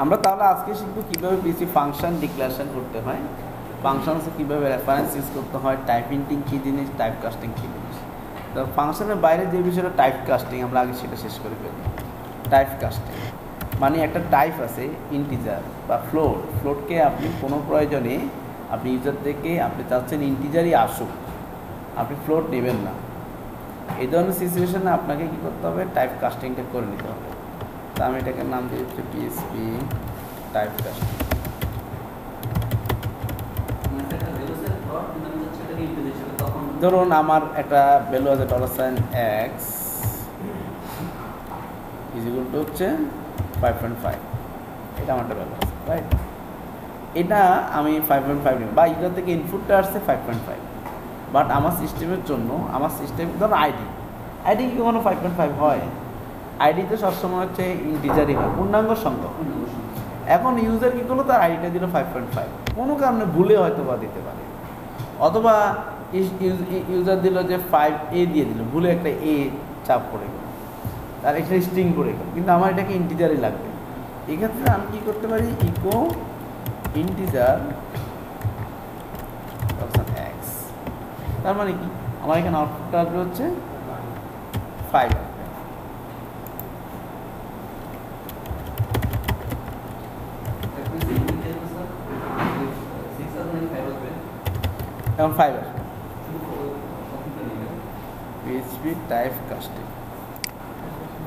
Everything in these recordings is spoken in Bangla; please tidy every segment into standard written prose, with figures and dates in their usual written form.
আমরা তাহলে আজকে শিখবো কীভাবে পিএইচপি ফাংশন ডিক্লারেশন করতে হয়, ফাংশনসে কীভাবে রেফারেন্স ইউজ করতে হয়, টাইপ হিন্টিং কী জিনিস, টাইপ কাস্টিং কী জিনিস। তো ফাংশনের বাইরে যে বিষয়টা টাইপ কাস্টিং, আমরা আগে সেটা শেষ করে ফেলি। টাইপ কাস্টিং মানে একটা টাইপ আছে ইন্টিজার বা ফ্লোট। ফ্লোটকে আপনি কোনো প্রয়োজনে আপনি ইউজার থেকে আপনি চাচ্ছেন ইন্টিজারই আসুক, আপনি ফ্লোট নেবেন না। এই ধরনের সিচুয়েশনে আপনাকে কী করতে হবে, টাইপ কাস্টিংটা করে নিতে হবে। তো আমি এটাকে নাম দিয়ে দিচ্ছি পিএইচপি টাইপ কাস্টিং। ধরুন আমার একটা ভ্যালু আছে $x ইজিকুয়াল টু হচ্ছে 5.5, এটা আমার একটা ভ্যালু আছে, রাইট? এটা আমি 5.5 নিব, বা এটা থেকে ইনপুটটা আসছে 5.5, বাট আমার সিস্টেমের জন্য, আমার সিস্টেম ধরুন আইডি কি কখনো 5.5 হয়? আইডিতে সবসময় হচ্ছে ইন্টিজারই হয়, পূর্ণাঙ্গ সংখ্যা। এখন ইউজার কী করলো, তার আইডিটা দিল 5.5, কোনো কারণে ভুলে হয়তো বা দিতে পারে, অথবা ইউজার দিল যে 5A দিয়ে দিল, ভুলে একটা এ চাপ করে গেল, তার একটা স্ট্রিং করে গেল, কিন্তু আমার এটাকে ইন্টিজারই লাগবে। এক্ষেত্রে আমি কী করতে পারি, ইকো ইন্টিজার x, তার মানে কি আমার এখানে আউটপুটটা আসবে হচ্ছে 5। এখন 5 আসবে পিএইচপি টাইপ কাস্টিং,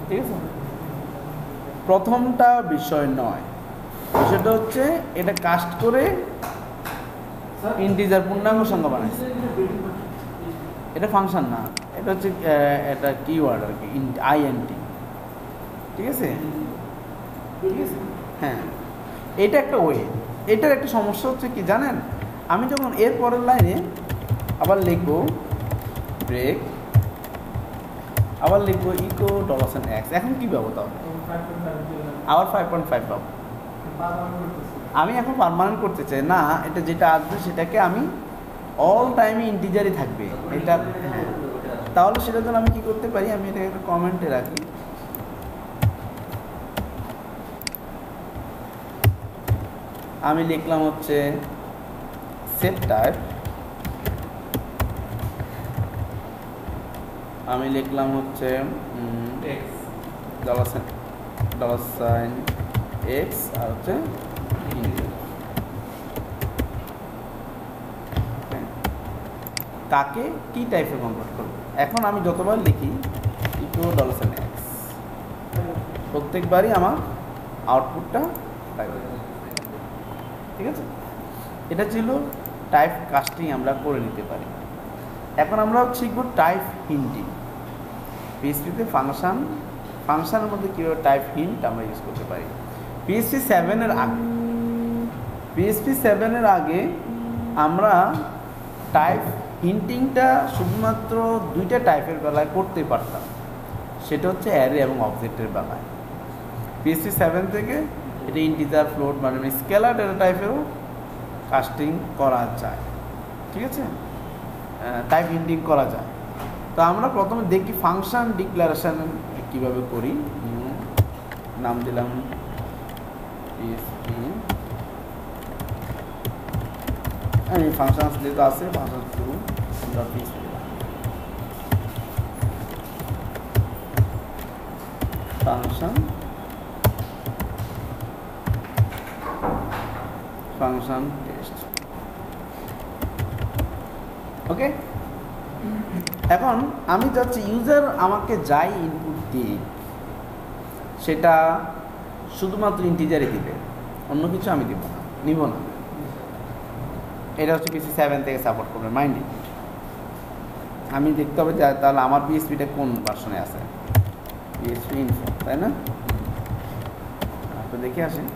ঠিক আছে? প্রথমটা বিষয় নয়, বিষয়টা হচ্ছে এটা কাস্ট করে ইন্টিজার পূর্ণাঙ্গ সংখ্যা বানাইছে। এটা ফাংশন না, এটা হচ্ছে এটা কিওয়ার্ড আর কি, INT, ঠিক আছে? ঠিক আছে, হ্যাঁ, এটা একটা ওয়ে। এটার একটা সমস্যা হচ্ছে কি জানেন, আমি যখন এর পরের লাইনে আবার লিখবো ব্রেক, আবার লিখবো ইকো $x, এখন কী পাবো? তাহলে আবার 5.5 পাবো। আমি এখন পার্মানেন্ট করতে চাই না, এটা যেটা আসবে সেটাকে আমি অল টাইমে ইন্টিজারই থাকবে এটা। তাহলে সেটার জন্য আমি কি করতে পারি, আমি এটাকে একটা কমেন্টে রাখি, আমি লিখলাম হচ্ছে সেট টাইপ, আমি লিখলাম হচ্ছে $x আর হচ্ছে তাকে কি টাইপে কনভার্ট করব। এখন আমি যতবার লিখি ইকো $x, প্রত্যেকবারই আমার আউটপুটটা 5 হয়ে যাবে, ঠিক আছে? এটা ছিল টাইপ কাস্টিং, আমরা করে নিতে পারি। এখন আমরা শিখব টাইপ হিন্টিং। পিএইচপিতে ফাংশনের মধ্যে কীভাবে টাইপ হিন্ট আমরা ইউজ করতে পারি। পিএইচপি 7 এর আগে আমরা টাইপ হিন্টিংটা শুধুমাত্র 2টা টাইপের বেলায় করতে পারতাম, সেটা হচ্ছে অ্যারে এবং অবজেক্টের বেলায়। পিএইচপি 7 থেকে এটা ইন্টিজার, ফ্লোট মানে স্কেলার ডেটা টাইপেরও কাস্টিং করা যায়, ঠিক আছে? টাইপ হিন্টিং করা যায়। তো আমরা প্রথমে দেখি ফাংশন ডিক্লারেশন কীভাবে করি। নাম দিলাম পিএইচপি, আমি ফাংশন যেহেতু আছে ফাংশন ফাংশন টেস্ট, ওকে। এখন আমি চাচ্ছি ইউজার আমাকে যাই ইনপুট দিক সেটা শুধুমাত্র ইন্টিজারই দিবে, অন্য কিছু আমি নিব না। এটা হচ্ছে পিএইচপি 7 থেকে সাপোর্ট করবে, মাইন্ড। আমি দেখতে হবে যে তাহলে আমার পিএইচপিটা কোন ভার্সনে আছে, পিএইচপি ইনফো, তাই না? আপনি দেখে আসেন।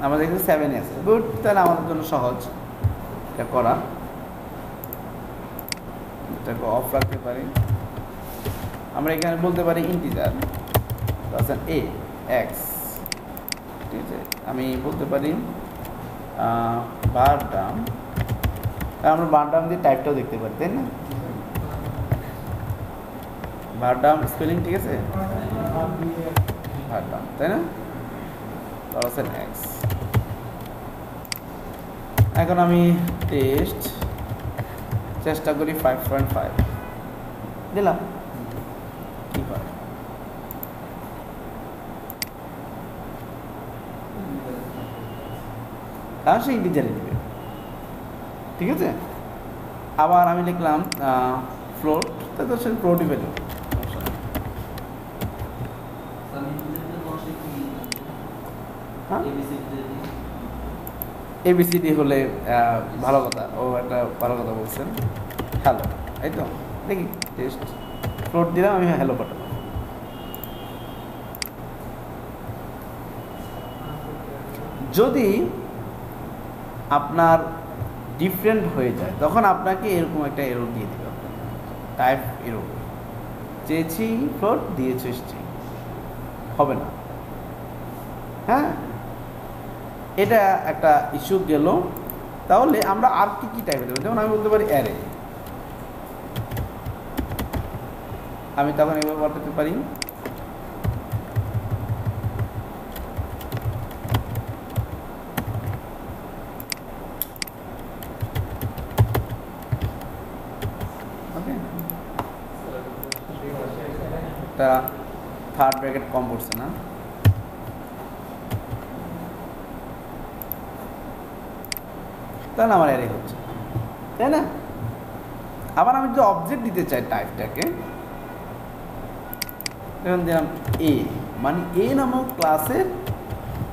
আমাদের এখানে 7 আছে, গুড। তাহলে আমাদের জন্য সহজ এটা করা, এটাকে অফ রাখতে পারি। আমরা এখানে বলতে পারি ইন্টিজার x, ঠিক আছে? আমি বলতে পারি বার ডাম, আমরা বার ডাম দিয়ে টাইপটাও দেখতে পারি, তাই না? ভারডাম স্পেলিং ঠিক আছে, ভারডাম তাই না, $x। এখন আমি টেস্ট চেষ্টা করি 5.5 দিলাম, কি হয় তাহলে সে ইন্টিজারে দিবে, ঠিক আছে। আবার আমি লিখলাম ফ্লোট, তাই তো সে ফ্লোটই পেল। ABCD হলে ভালো কথা, ও একটা ভালো কথা বলছেন, হ্যালো, এই তো দেখি টেস্ট ফ্লোট দিলাম আমি, হ্যালো পাঠাবো। যদি আপনার ডিফারেন্ট হয়ে যায় তখন আপনাকে এরকম একটা এরর দিয়ে দিবে, টাইপ এরর, চেয়েছি ফ্লোট দিয়েছে স্ট্রিং, হবে না। হ্যাঁ, এটা একটা ইস্যু গেল। তাহলে আমরা আর কি কি টাইপে দেবো, যেমন আমি বলতে পারি অ্যারে, আমি তখন এভাবে পাঠাতে পারি একটা থার্ড ব্র্যাকেট কম পড়ছে না, তাহলে আমার অ্যারে হচ্ছে, তাই না। আবার আমি যদি অবজেক্ট দিতে চাই টাইপটাকে, এখন দিলাম এ, মানে এ নামক ক্লাসের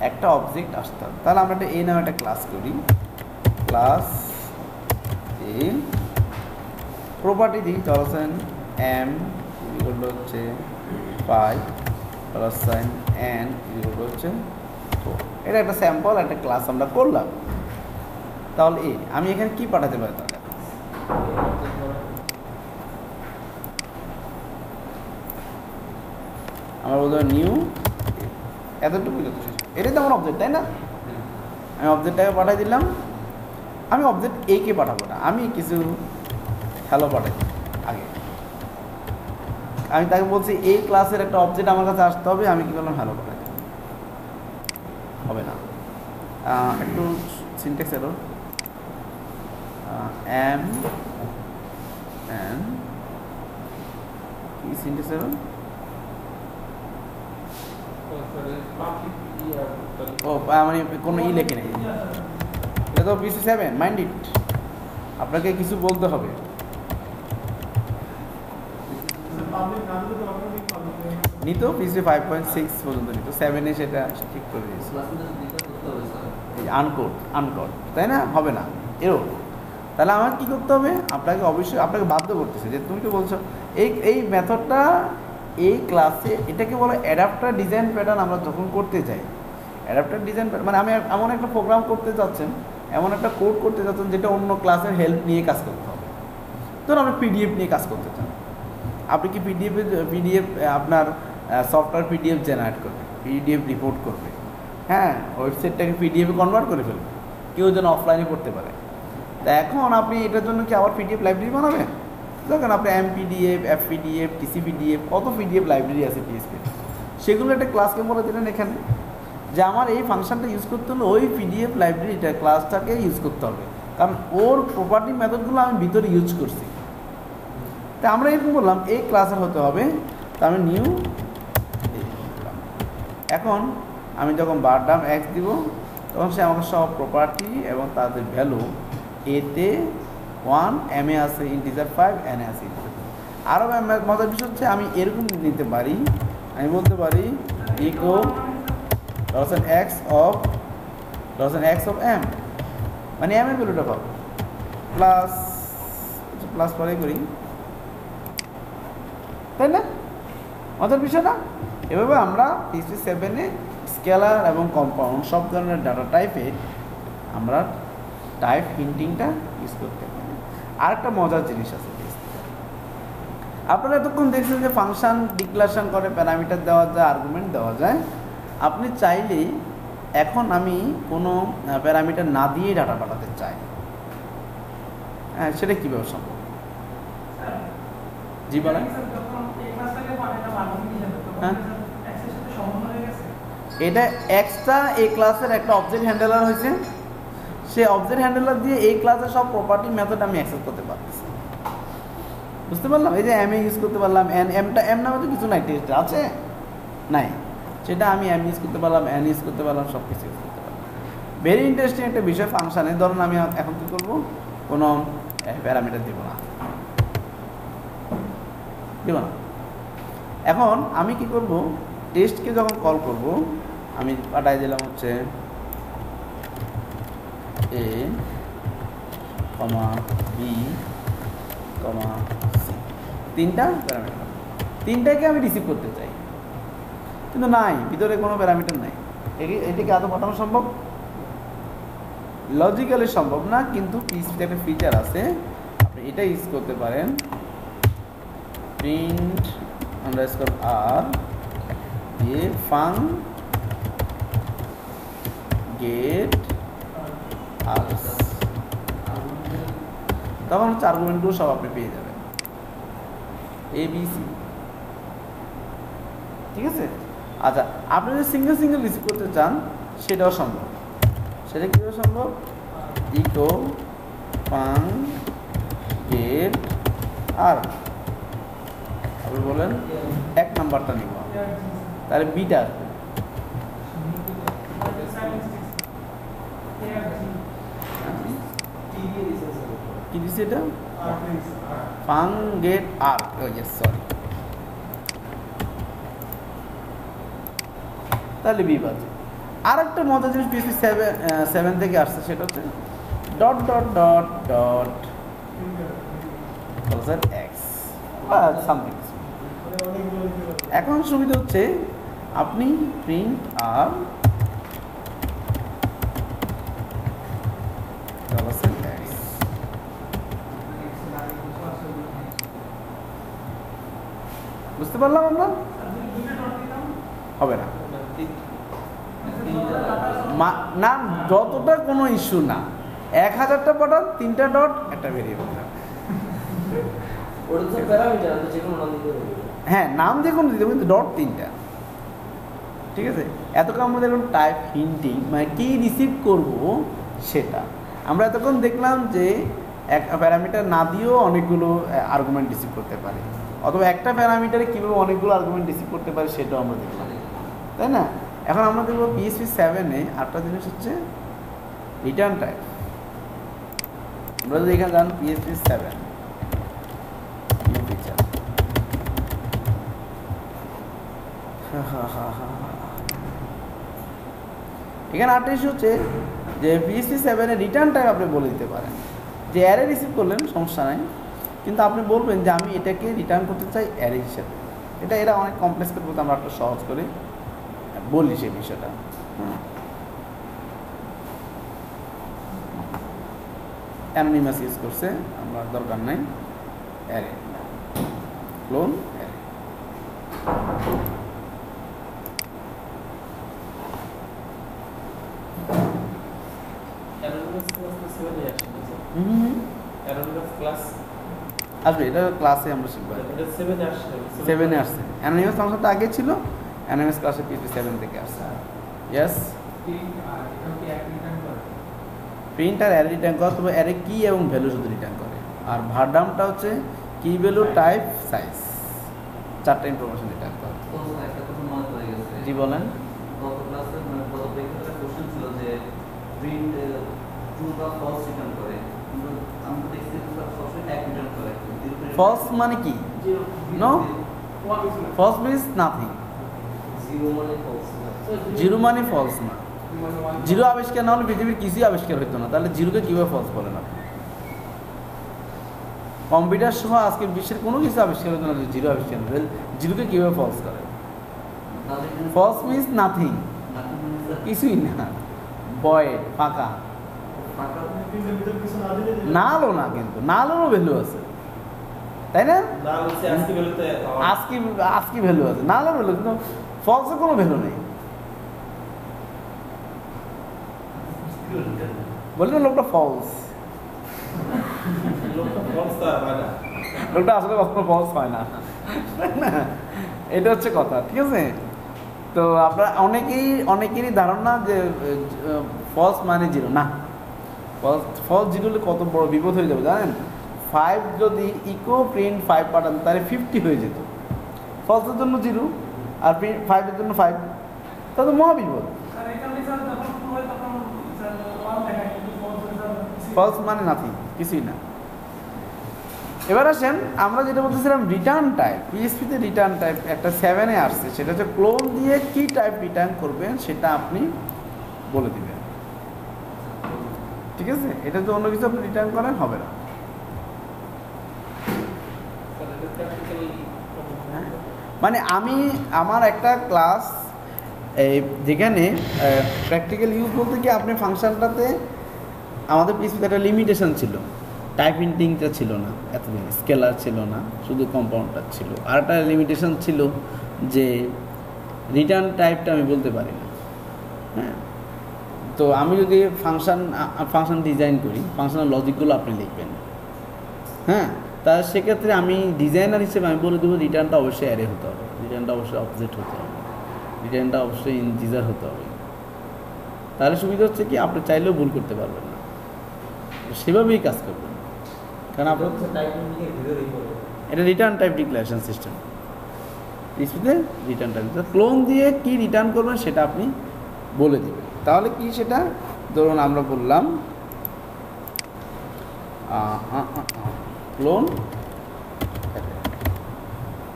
একটা অবজেক্ট আসতে হবে। তাহলে আমরা একটা এ নামে একটা ক্লাস করি, ক্লাস এ, প্রপার্টি দিই $m হচ্ছে 5 $n হচ্ছে 4। এটা একটা স্যাম্পল একটা ক্লাস আমরা করলাম। তাহলে এ আমি এখানে কি পাঠাতে পারি, তাহলে আমার বলতে নিউ, এতটুকু যথেষ্ট, এটাই তো আমার অবজেক্ট, তাই না। আমি অবজেক্টটাকে পাঠাই দিলাম, আমি অবজেক্ট এ কে পাঠাবো না, আমি কিছু হ্যালো পাঠাই আগে, আমি তাকে বলছি এই ক্লাসের একটা অবজেক্ট আমার কাছে আসতে হবে, আমি কি করলাম হ্যালো পাঠাই, হবে না। একটু সিনট্যাক্স এরর, এম এন কি সিনট্যাক্স এরর, ও মানে কোনো লেখে নেই, এটা তো PC7 মাইন্ড ইট, আপনাকে কিছু বলতে হবে। নিত PC 5.6 পর্যন্ত নিত, 7-এ সেটা ঠিক করে দিয়েছে, আনকোড, তাই না, হবে না এরও। তাহলে আমার কী করতে হবে, আপনাকে অবশ্যই আপনাকে বাধ্য করতেছে যে তুমি তো বলছো এই মেথডটা এই ক্লাসে, এটাকে বলে অ্যাডাপ্টার ডিজাইন প্যাটার্ন। আমরা যখন করতে যাই অ্যাডাপ্টার ডিজাইন মানে আমি এমন একটা প্রোগ্রাম করতে যাচ্ছেন, এমন একটা কোড করতে যাচ্ছেন যেটা অন্য ক্লাসের হেল্প নিয়ে কাজ করতে হবে। ধরুন আপনি PDF নিয়ে কাজ করতে চান, আপনি কি পিডিএফ আপনার সফটওয়্যার PDF জেনারেট করবে, PDF রিপোর্ট করবে, হ্যাঁ, ওয়েবসাইটটাকে PDF-এ কনভার্ট করে ফেলবে, কেউ যেন অফলাইনে পড়তে পারে। তা এখন আপনি এটার জন্য কি আবার PDF লাইব্রেরি বানাবেন? দেখেন আপনি MPDF, FPDF, TCPDF, কত PDF লাইব্রেরি আছে PHP, সেগুলো একটা ক্লাসকে বলে দিলেন এখানে যে আমার এই ফাংশনটা ইউজ করতে হলে ওই PDF লাইব্রেরিটা ক্লাসটাকে ইউজ করতে হবে, কারণ ওর প্রপার্টি মেথডগুলো আমি ভিতরে ইউজ করছি। তা আমরা এরকম বললাম এই ক্লাসের হতে হবে, তা আমি নিউ। এখন আমি যখন ভারডাম x দিব তখন সে আমাকে সব প্রপার্টি এবং তাদের ভ্যালু, এতে 1, m-এ আছে ইন্টিজার 5, n-এ আছে ইন্টিজার 2। আরও মজার বিষয় হচ্ছে আমি এরকম নিতে পারি, আমি বলতে পারি ইকো $x of m, মানে m-এর ভ্যালুটা পাবো, প্লাস পরে করি, তাই না, মজার বিষয় না। এভাবে আমরা PC7-এ স্কেলার এবং কম্পাউন্ড সব ধরনের ডাটা টাইপে আমরা টাইপ হিন্টিংটা ইউজ করতে পারি। আরেকটা মজার জিনিস আছে, আপনারা এতক্ষণ দেখছেন যে ফাংশন ডিক্লারেশন করে, প্যারামিটার দেওয়া যায়, আর্গুমেন্ট দেওয়া যায়। আপনি চাইলে এখন আমি কোনো প্যারামিটার না দিয়েই ডাটা পাঠাতে চাই, হ্যাঁ, সেটা কীভাবে সম্ভব? জি বলেন। হ্যাঁ, এটা এক্সট্রা এই ক্লাসের একটা অবজেক্ট হ্যান্ডেলার হয়েছে। সেই অবজেক্ট হ্যান্ডেলার দিয়ে এই ক্লাসের সব প্রপার্টি মেথড আমি অ্যাক্সেস করতে পারতেছি। বুঝতে পারলাম? এই যে এম ইউজ করতে পারলাম, এমটা এম নামে তো কিছু নাই, টেস্ট আছে নাই, সেটা আমি এম ইউজ করতে পারলাম, এন ইউজ করতে পারলাম, সব কিছু ইউজ করতে পারলাম। ভেরি ইন্টারেস্টিং একটা বিষয় ফাংশানে। ধরুন আমি এখন কী করবো, কোনো প্যারামিটার দেবো না, এখন আমি কি করব, টেস্টকে যখন কল করব আমি পাঠাই দিলাম হচ্ছে এ কমা বি কমা সি, তিনটা প্যারামিটার, তিনটাকে আমি রিসিভ করতে চাই, কিন্তু নাই, ভিতরে কোনো প্যারামিটার নাই। এটাকে আদৌ পাঠানো সম্ভব? লজিক্যালি সম্ভব না, কিন্তু পিসিতে একটা ফিচার আছে, আপনি এটা ইউজ করতে পারেন, প্রিন্ট আন্ডারস্কোর আর দিয়ে ফাং গেট আর্স, তখন হচ্ছে আর্গুমেন্টগুলো সব আপনি পেয়ে যাবেন, এ বি সি। ঠিক আছে? আচ্ছা, আপনি যদি সিঙ্গেল সিঙ্গেল রিসিভ করতে চান সেটাও সম্ভব। সেটা কীভাবে সম্ভব? ইকো ফাং গেট আর আপনি বলেন এক নাম্বারটা নিব, তাহলে বিটা আসবে, কি দিচ্ছে এটা? ফাং গেট আর, সরি, তাহলে বি বাজে। আর একটা মজার জিনিস পিএসপি 7 থেকে আসছে, সেটা হচ্ছে dot dot dot dot x বা সামথিং। এখন সুবিধা হচ্ছে আপনি প্রিন্ট আর বুঝতে পারলাম আমরা? হবে না না, যতটা কোনো ইস্যু না, 1000টা পাঠান, 3টা ডট একটা ভেরিয়েবল। হ্যাঁ, নাম যে কোনো দিতে, কিন্তু ডট 3টা। ঠিক আছে? এতক্ষণ আমরা দেখলাম টাইপ হিন্টিং, মানে কি রিসিভ করব সেটা। আমরা এতক্ষণ দেখলাম যে এক প্যারামিটার না দিয়েও অনেকগুলো আর্গুমেন্ট রিসিভ করতে পারে, অথবা একটা প্যারামিটারে কীভাবে অনেকগুলো আর্গুমেন্ট রিসিভ করতে পারে সেটাও আমরা দেখলাম, তাই না? এখন আমরা দেখবো পিএসপি 7-এ আরেকটা জিনিস হচ্ছে রিটার্ন টাইপ। আমরা যদি এখানে যান পিএসপি 7 ফিচার, এখানে আরেকটা ইস্যু হচ্ছে যে পিএসপি 7-এ রিটার্ন টাইপ আপনি বলে দিতে পারেন যে অ্যারে রিসিভ করলেন সমস্যা নাই, কিন্তু আপনি বলবেন যে আমি এটাকে রিটার্ন করতে চাই অ্যারে হিসেবে। এরা অনেক কমপ্লেক্স করে বলতে, আমরা একটু সহজ করে বলি সেই বিষয়টা। অ্যানোনিমাস ইউজ করছে, আমার দরকার নাই, অ্যারে ক্লোন অ্যারে। আসবে, এটা ক্লাসে আমরা শিখবো, 7-এ আসছে। অ্যানোনিমাস ফাংশনটা আগে ছিল, অ্যানোনিমাস ক্লাসে পিএসপি 7 থেকে আসছে। ইয়েস, প্রিন্ট আর অ্যারে রিটার্ন করে, তবে অ্যারে কি এবং ভ্যালু শুধু রিটার্ন করে। আর ভারডামটা হচ্ছে কি, ভ্যালু, টাইপ, সাইজ, 4টা ইনফরমেশন রিটার্ন করে। জি বলেন। ফলস মানে কি? No, false means nothing. Zero মানে ফলস না। জিরো আবিষ্কার না হলে পৃথিবীর কিছুই আবিষ্কার হইতো না, তাহলে জিরোকে কীভাবে ফলস বলেন আপনি? কম্পিউটার সহ আজকের বিশ্বের কোনো কিছু আবিষ্কার হতো না, জিরো আবিষ্কার হতো, জিরোকে কীভাবে ফলস করে? ফলস মিন্স নাথিং, কিছুই না, ভয়েড, ফাঁকা। নালও না, কিন্তু নালেরও ভ্যালু আছে, তাই না? আজকি ভ্যালু আছে, নালের ভ্যালু, কিন্তু ফলসের কোনো ভ্যালু নেই। বলি না লোকটা ফলস, লোকটা আসলে কখনো ফলস হয় না। এটা হচ্ছে কথা, ঠিক আছে? তো আপনার অনেকেরই ধারণা যে ফলস মানে জিরো না, ফলস জিরো হলে কত বড় বিপদ হয়ে যাবে জানেন? 5 যদি ইকো প্রিন্ট 5 পাঠান তাহলে 50 হয়ে যেত, ফলসের জন্য জিরো আর প্রিন্ট 5-এর জন্য 5, তাহলে মহা বিপদ। ফলস মানে নাথিং, কিছুই না। এবার আসেন আমরা যেটা বলতেছিলাম রিটার্ন টাইপ, পিএসপিতে রিটার্ন টাইপ একটা 7-এ আসছে, সেটা হচ্ছে ক্লোন দিয়ে কি টাইপ রিটার্ন করবেন সেটা আপনি বলে দিবেন, ঠিক আছে? এটা যদি অন্য কিছু আপনি রিটার্ন করেন হবে না। মানে আমার একটা ক্লাস যেখানে প্র্যাকটিক্যাল ইউজ বলতে কি আপনি ফাংশনটাতে আমাদের পিএসপিতে একটা লিমিটেশন ছিল, টাইপ প্রিন্টিংটা ছিল না, এতদিন স্কেলার ছিল না, শুধু কম্পাউন্ডার ছিল। আর একটা লিমিটেশন ছিল যে রিটার্ন টাইপটা আমি বলতে পারি না। হ্যাঁ, তো আমি যদি ফাংশন ডিজাইন করি, ফাংশনাল লজিকগুলো আপনি লিখবেন, হ্যাঁ, তা সেক্ষেত্রে আমি ডিজাইনার হিসেবে আমি বলে দেবো রিটার্নটা অবশ্যই অ্যারে হতে হবে, রিটার্নটা অবশ্যই অবজেক্ট হতে হবে, রিটার্নটা অবশ্যই ইন্টিজার হতে হবে। তাহলে সুবিধা হচ্ছে কি আপনি চাইলেও ভুল করতে পারবেন না, সেভাবেই কাজ করবেন। কারণ আপনার এটা রিটার্ন টাইপ ডিক্লারেশন সিস্টেম, পিএসপিতে রিটার্ন টাইপ ক্লোন দিয়ে কি রিটার্ন করবেন সেটা আপনি বলে দেবেন। তাহলে কি সেটা ধরুন আমরা বললাম ক্লোন,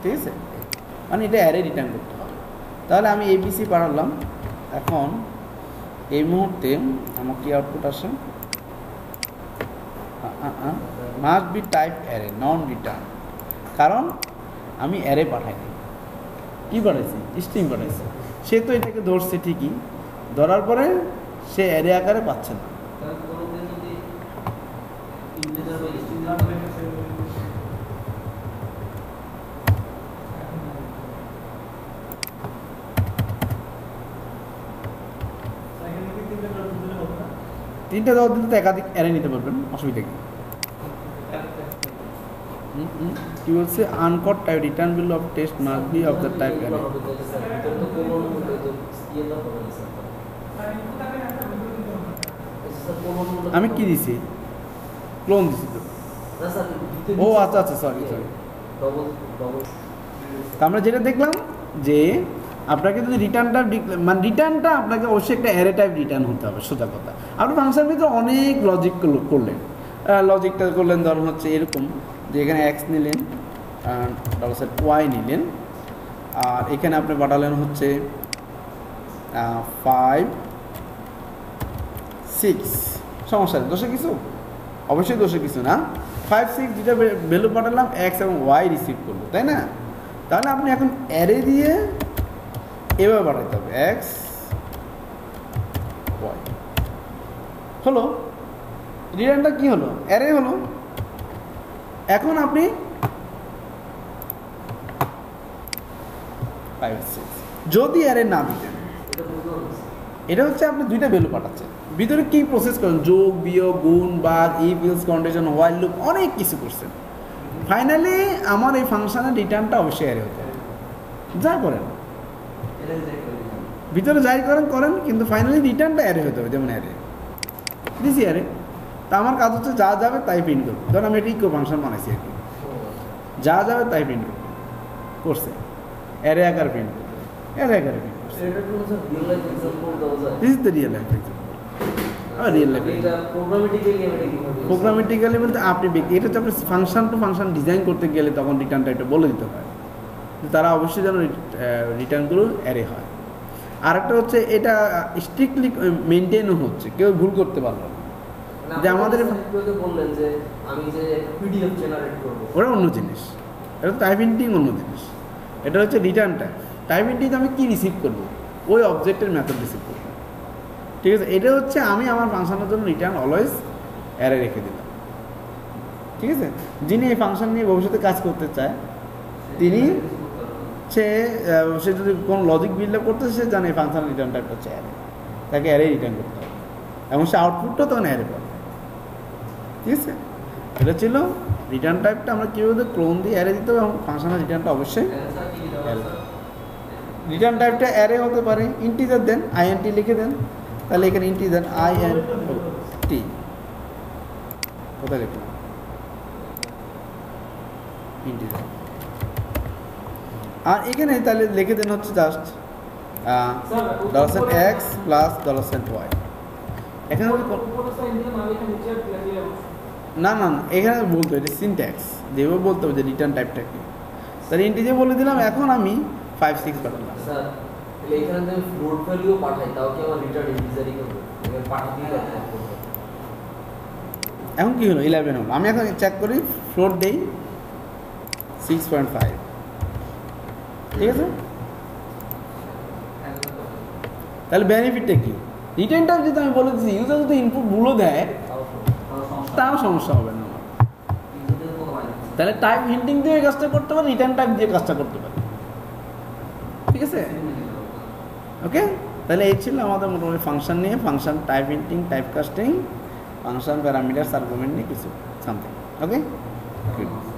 ঠিক আছে, মানে এটা অ্যারে রিটার্ন করতে হবে। তাহলে আমি এবিসি পাঠালাম, এখন এই মুহূর্তে আমার কি আউটপুট আসে, must be type array non return, কারণ আমি অ্যারে পাঠাইনি, কী পাঠাইছি, স্ট্রিং পাঠাইছি। সে তো এটাকে ধরছে ঠিকই, ধরার পরে সে অ্যারে আকারে পাচ্ছে না। তিনটে দেওয়ার দিলে তো একাধিক অ্যারে নিতে পারবেন, অসুবিধা কি? কি বলছে, আনকট type return bill of test must be of the type array. আমি কি দিছি, ক্লোন দিছি তো। ও আচ্ছা আচ্ছা, সরি। আমরা যেটা দেখলাম যে আপনাকে যদি রিটার্নটা আপনাকে অবশ্যই একটা অ্যারে টাইপ রিটার্ন হতে হবে, সোজা কথা। আপনি ফাংশনের ভিতরে অনেক লজিক করলেন, লজিকটা করলেন ধরুন হচ্ছে এরকম যে এখানে এক্স নিলেন, ওয়াই নিলেন, আর এখানে আপনি পাঠালেন হচ্ছে 5, 6, সমস্যা নেই, দোষে কিছু, অবশ্যই দোষে কিছু না। 5, 6 যেটা ভ্যালু পাঠালাম এক্স এবং ওয়াই রিসিভ করবো, তাই না? তাহলে আপনি এখন অ্যারে দিয়ে এভাবে পাঠাতে হবে, এক্স ওয়াই হলো, রিটার্নটা কি হলো, অ্যারে হলো। এখন আপনি 5, 6 যদি অ্যারে না দিতেন, এটা হচ্ছে আপনি দুইটা ভ্যালু পাঠাচ্ছেন, ভিতরে কি প্রসেস করেন, যোগ বিয়োগ গুণ ভাগ if else condition while loop, অনেক কিছু করছেন। ফাইনালি আমার এই ফাংশনের রিটার্নটা অবশ্যই অ্যারে হতে হবে, যা করেন ভিতরে যাই করেন, কিন্তু ফাইনালি রিটার্নটা অ্যারে হতে হবে। যেমন অ্যারে দিছি অ্যারে, তা আমার কাজ হচ্ছে যা যাবে তাই প্রিন্ট করবো। ধরুন আমি একটা ইকো ফাংশন বানাইছি আর কি, যা যাবে তাই প্রিন্ট করবো, করছে অ্যারে আকার প্রিন্ট করবে, অ্যারে আকারে প্রিন্ট করছে। This is the real life example. Real life programmatically বলতে আপনি এটা হচ্ছে আপনি ফাংশন টু ফাংশন ডিজাইন করতে গেলে তখন রিটার্নটা এটা বলে দিতে হয়, তারা অবশ্যই যেন রিটার্নগুলো অ্যারে হয়। আর একটা হচ্ছে এটা স্ট্রিক্টলি মেনটেনও হচ্ছে, কেউ ভুল করতে পারলো না। যে আমাদের বললেন যে আমি যে পিডিএফ জেনারেট করব, ওটা অন্য জিনিস, এটা টাইপ প্রিন্টিং অন্য জিনিস, এটা হচ্ছে রিটার্ন টাইপ। টাইপ প্রিন্টিং আমি কী রিসিভ করবো, ওই অবজেক্টের মেথড রিসিভ করবো, ঠিক আছে? এটা হচ্ছে আমি আমার ফাংশনের জন্য রিটার্ন অলওয়েজ অ্যারে রেখে দিলাম, ঠিক আছে? যিনি এই ফাংশন নিয়ে ভবিষ্যতে কাজ করতে চায় তিনি সে যদি কোনো লজিক বিল্ড আপ করতে সে জানে এই ফাংশন রিটার্ন টাইপটা হচ্ছে অ্যারে, তাকে অ্যারে রিটার্ন করতে হবে এবং সে আউটপুটটা তখন অ্যারে পাবে, ঠিক আছে? এটা ছিল রিটার্ন টাইপটা আমরা কীভাবে ক্লোন দিয়ে অ্যারে দিতে হবে এবং ফাংশনের রিটার্নটা অবশ্যই অ্যারে। রিটার্ন টাইপটা অ্যারে হতে পারে, ইন্টিজার দেন, আইএনটি লিখে দেন, তাহলে এখানে ইন্টিজার আইএনটি কোথায় লিখলাম, ইন্টিজার। আর এখানে তাহলে লিখে দেন হচ্ছে জাস্ট $x প্লাস $y। এখানে না না না, এখানে বলতে হবে সিনট্যাক্স, যেভাবে বলতে হবে যে রিটার্ন টাইপটা কি, তাহলে ইন্টিজার বলে দিলাম। এখন আমি 5 6 পাঠালাম। স্যার তাহলে এখানে যদি আমি ফ্লোট ভ্যালু পাঠাই তাও কি আমার রিটার্ন ইন্টিজারই করবে, এখানে পাঠাতেই পারবো। এখন কি হলো, 11 হলো। আমি এখন চেক করি, ফ্লোট দেই 6.5, ঠিক আছে। তাহলে বেনিফিটটা কি, রিটার্ন টাইপ যদি আমি বলে দিচ্ছি, ইউজার যদি ইনপুট ভুলও দেয় তাও সমস্যা হবে না আমার। তাহলে টাইপ হিন্টিং দিয়ে এই কাজটা করতে পারে, রিটার্ন টাইপ দিয়ে কাজটা করতে পারে, ঠিক আছে। ওকে, তাহলে এই ছিল আমাদের মোটামুটি ফাংশন নিয়ে, function type hinting, type casting, function parameter, argument নিয়ে কিছু সামথিং। ওকে, গুড।